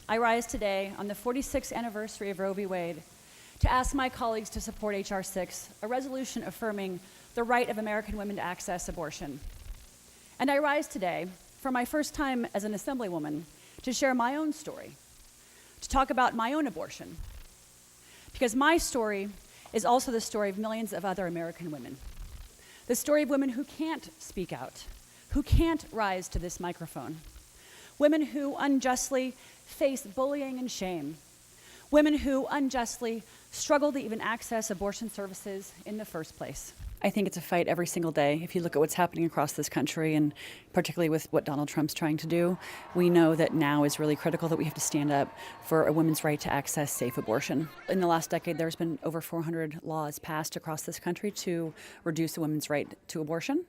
I rise today on the 46th anniversary of Roe v. Wade to ask my colleagues to support H.R. 6, a resolution affirming the right of American women to access abortion. And I rise today for my first time as an Assemblywoman to share my own story, to talk about my own abortion. Because my story is also the story of millions of other American women. The story of women who can't speak out, who can't rise to this microphone. Women who unjustly face bullying and shame. Women who unjustly struggle to even access abortion services in the first place. I think it's a fight every single day. If you look at what's happening across this country, and particularly with what Donald Trump's trying to do, we know that now is really critical that we have to stand up for a woman's right to access safe abortion. In the last decade, there's been over 400 laws passed across this country to reduce a woman's right to abortion.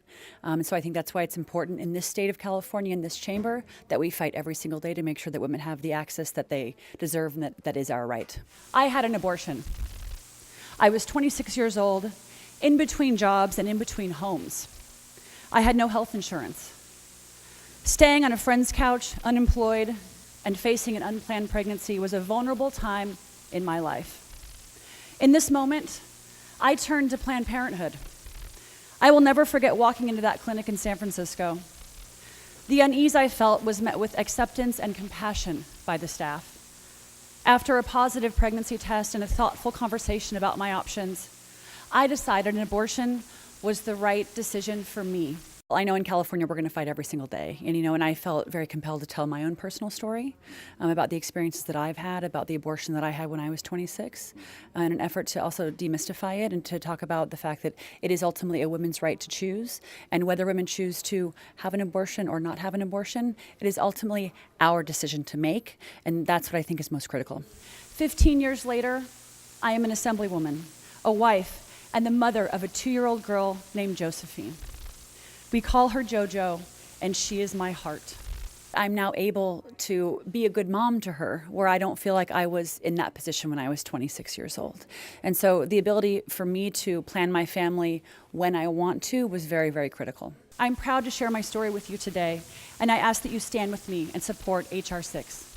So I think that's why it's important in this state of California, in this chamber, that we fight every single day to make sure that women have the access that they deserve and that is our right. I had an abortion. I was 26 years old, in between jobs and in between homes. I had no health insurance. Staying on a friend's couch, unemployed, and facing an unplanned pregnancy was a vulnerable time in my life. In this moment, I turned to Planned Parenthood. I will never forget walking into that clinic in San Francisco. The unease I felt was met with acceptance and compassion by the staff. After a positive pregnancy test and a thoughtful conversation about my options, I decided an abortion was the right decision for me. I know in California we're going to fight every single day, and I felt very compelled to tell my own personal story about the experiences that I've had, about the abortion that I had when I was 26, in an effort to also demystify it and to talk about the fact that it is ultimately a woman's right to choose, and whether women choose to have an abortion or not have an abortion, it is ultimately our decision to make, and that's what I think is most critical. 15 years later, I am an Assemblywoman, a wife, and the mother of a 2-year-old girl named Josephine. We call her JoJo, and she is my heart. I'm now able to be a good mom to her, where I don't feel like I was in that position when I was 26 years old. And so the ability for me to plan my family when I want to was very, very critical. I'm proud to share my story with you today, and I ask that you stand with me and support H.R. 6.